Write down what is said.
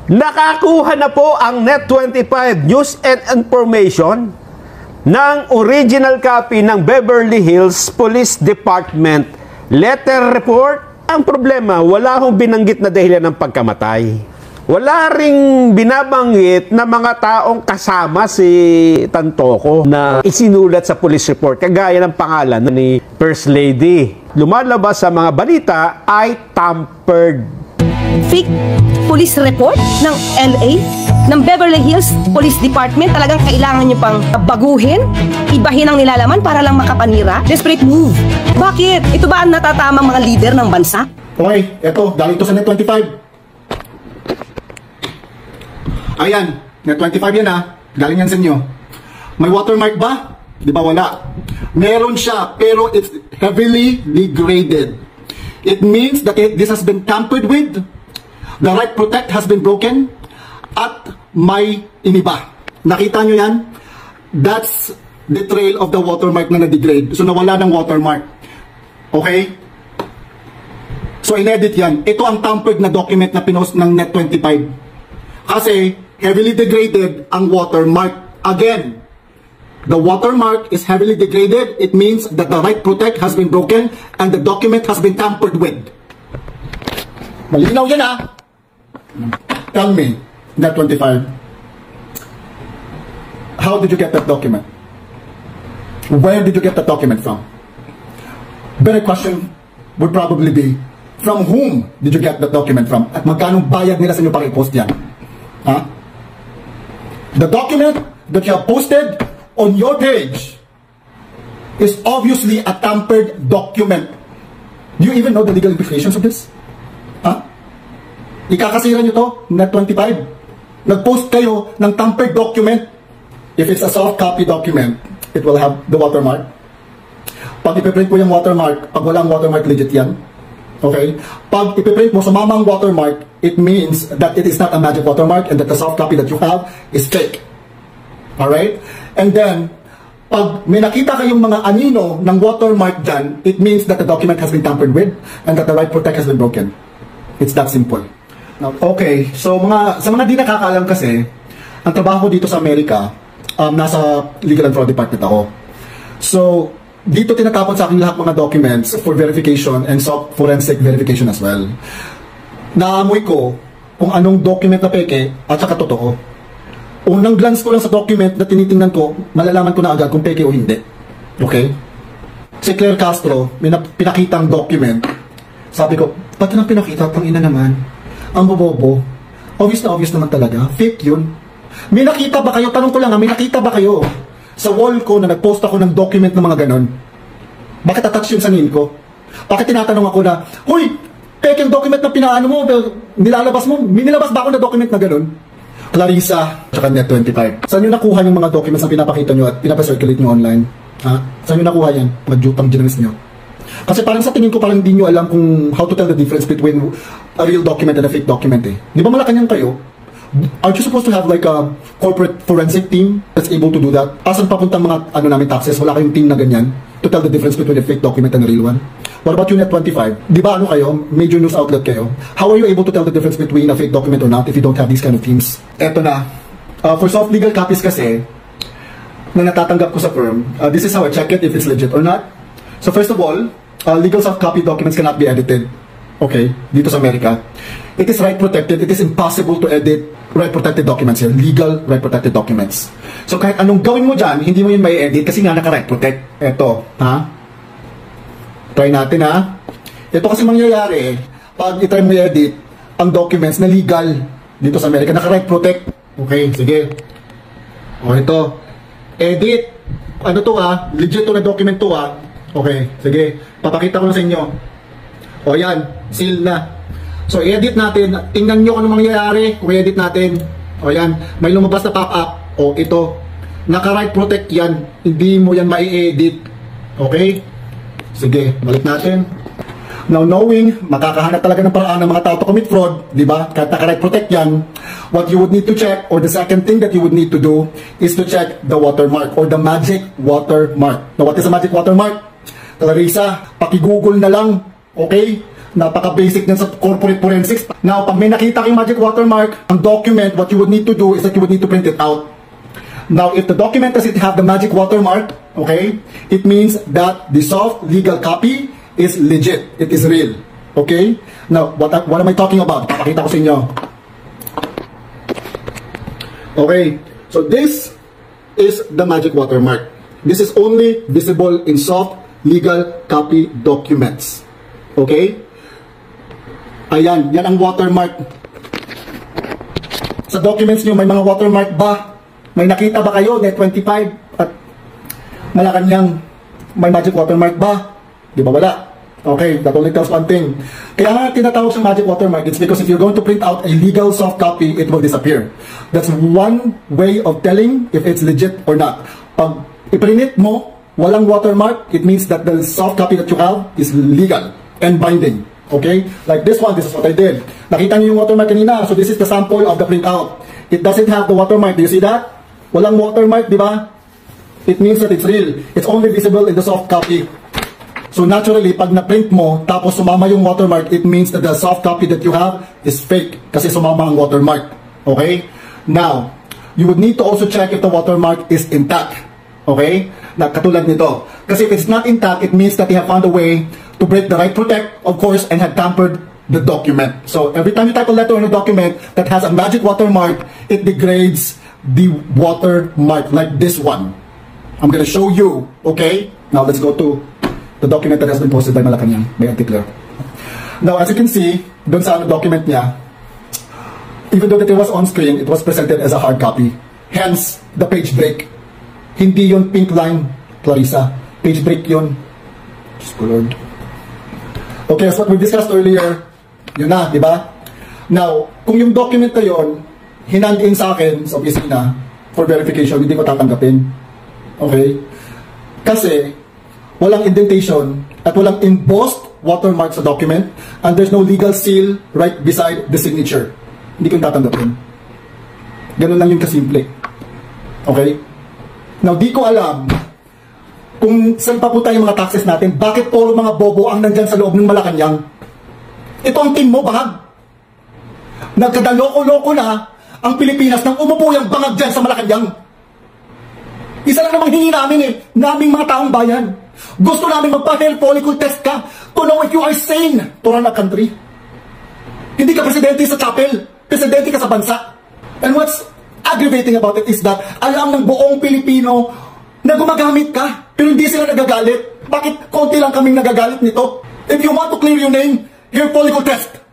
Nakakuha na po ang Net25 News and Information ng original copy ng Beverly Hills Police Department letter report. Ang problema, wala akong binanggit na dahilan ng pagkamatay. Wala ring binabanggit na mga taong kasama si Tantoco na isinulat sa police report, kagaya ng pangalan ni First Lady. Lumalabas sa mga balita ay tampered. Fake police report ng LA, ng Beverly Hills Police Department. Talagang kailangan nyo pang baguhin, ibahin ang nilalaman para lang makapanira. Desperate move. Bakit? Ito ba ang natatamang mga leader ng bansa? Okay, eto, galing to sa Net25. Ayan, Net25 yan ha. Galing yan sa inyo. May watermark ba? Di ba wala? Meron siya, pero it's heavily degraded. It means that this has been tampered with. The right protect has been broken. At may iniba. Nakita nyo yan? That's the trail of the watermark na na-degrade. So nawala ng watermark. Okay? So inedit yan. Ito ang tampered na document na pinost ng Net25. Kasi heavily degraded ang watermark. Again, the watermark is heavily degraded. It means that the right protect has been broken and the document has been tampered with. Malinaw yan ha? Tell me, Net25, how did you get that document? Where did you get that document from? Better question would probably be, from whom did you get that document from? At magkano bayad nila sa inyo para i-post yan? Huh? The document that you have posted on your page is obviously a tampered document. Do you even know the legal implications of this? Huh? Ikakasira nyo to, Net25. Nag-post kayo ng tampered document. If it's a soft copy document, it will have the watermark. Pag ipiprint mo yung watermark, pag walang watermark, legit yan. Okay? Pag ipiprint mo, sumama ang watermark, it means that it is not a magic watermark and that the soft copy that you have is fake. Alright? And then, pag may nakita kayong mga anino ng watermark dyan, it means that the document has been tampered with and that the right protect has been broken. It's that simple. Okay, so sa mga di nakakaalam kasi, ang trabaho ko dito sa Amerika, nasa Legal and Fraud Department ako. So, dito tinatapon sa akin lahat mga documents for verification and forensic verification as well. Naamoy ko kung anong document na peke at saka totoo. Unang glance ko lang sa document na tinitingnan ko, malalaman ko na agad kung peke o hindi. Okay? Si Claire Castro, may pinakitang document. Sabi ko, pati nang pinakita, tangina naman. Ang bobobo. Obvious naman talaga. Fake yun. May nakita ba kayo? Tanong ko lang, may nakita ba kayo sa wall ko na nag-post ako ng document ng mga ganon? Bakit attach yun sa name ko? Bakit tinatanong ako na, huy, fake yung document na pinaano mo, nilalabas mo, minilabas ba ako na document na ganon? Clarissa, tsaka Net25. Saan nyo nakuha yung mga documents na pinapakita nyo at pinapacirculate nyo online? Ha? Saan nyo nakuha yan? Mag-jutang journalist nyo. Kasi parang sa tingin ko parang hindi nyo alam kung how to tell the difference between a real document and a fake document eh. Di ba Malacanang kayo? Aren't you supposed to have like a corporate forensic team that's able to do that? Asan papuntang mga namin taxes? Wala kayong team na ganyan to tell the difference between a fake document and a real one? What about you Net25? Di ba kayo? Major news outlet kayo. How are you able to tell the difference between a fake document or not if you don't have these kind of teams? Eto na. For soft legal copies kasi na natatanggap ko sa firm, this is how I check it if it's legit or not. So first of all, legal soft copy documents cannot be edited. Okay, dito sa Amerika. It is right protected. It is impossible to edit right protected documents here. Legal right protected documents. So kahit anong gawin mo dyan, hindi mo yun may edit kasi nga naka right protect. Eto, ha? Try natin ha. Ito kasi mangyayari, pag i-try mo i-edit ang documents na legal dito sa Amerika, naka right protect. Okay, sige. O ito, edit. Ano to ha? Legit to na document to ha. Okay, sige. Papakita ko na sa inyo. O yan, seal na. So, i-edit natin. Tingnan nyo kung ano mangyayari kung i-edit natin. O yan, may lumabas na pop-up. O ito, naka-right protect yan. Hindi mo yan mai-edit. Okay? Sige, balik natin. Now, knowing, makakahanap talaga ng paraan ng mga tao to commit fraud, di ba? Kahit naka-right protect yan, what you would need to check, or the second thing that you would need to do, is to check the watermark, or the magic watermark. Now, what is a magic watermark? Clarissa, paki-google na lang, okay? Napaka-basic niyan sa corporate forensics. Now, pag may nakita kang magic watermark, ang document, what you would need to do is that you would need to print it out. Now, if the document doesn't have the magic watermark, okay, it means that the soft legal copy is legit. It is real. Okay? Now, what am I talking about? Papakita ko sa inyo. Okay. So, this is the magic watermark. This is only visible in soft legal copy documents. Okay? Ayan, yan ang watermark. Sa documents nyo, may mga watermark ba? May nakita ba kayo, Net25 at Malacanang, may magic watermark ba? Di ba wala? Okay, that only tells one thing. Kaya nga tinatawag sa magic watermark, it's because if you're going to print out a legal soft copy, it will disappear. That's one way of telling if it's legit or not. Pag iprint mo, walang watermark, it means that the soft copy that you have is legal and binding. Okay? Like this one, this is what I did. Nakita niyo yung watermark kanina, so this is the sample of the printout. It doesn't have the watermark. Do you see that? Walang watermark, di ba? It means that it's real. It's only visible in the soft copy. So naturally, pag na-print mo, tapos sumama yung watermark, it means that the soft copy that you have is fake kasi sumama ang watermark. Okay? Now, you would need to also check if the watermark is intact. Okay? Na katulad nito. Kasi if it's not intact, it means that they have found a way to break the right protect, of course, and have tampered the document. So every time you type a letter in a document that has a magic watermark, it degrades the watermark like this one. I'm gonna show you, okay? Now let's go to the document that has been posted by Malacanang, by Anticler. Now as you can see, dun sa document niya, even though that it was on screen, it was presented as a hard copy. Hence, the page break. Hindi yun pink line, Clarissa. Page break yun. Just colored. Okay, as what we discussed earlier, yun na, di ba? Now, kung yung document na yun, hinand-in sa akin sa opisina for verification, hindi ko tatanggapin. Okay? Kasi, walang indentation at walang embossed watermark sa document and there's no legal seal right beside the signature. Hindi ko tatanggapin. Ganun lang yung kasimple. Okay? Now, di ko alam kung saan pa po tayo mga taxes natin, bakit puro mga bobo ang nandyan sa loob ng Malacanang? Ito ang team mo, bahag. Nagkadaloko-loko na ang Pilipinas nang umupo yung bangag dyan sa Malacanang. Isa lang namang hingi namin naming mga taong bayan. Gusto namin magpa-hair follicle test ka to know if you are sane to run a country. Hindi ka presidente sa chapel, presidente ka sa bansa. And what's aggravating about it is that alam ng buong Pilipino na gumagamit ka, pero hindi sila nagagalit. Bakit konti lang kaming nagagalit nito? If you want to clear your name, hair follicle test.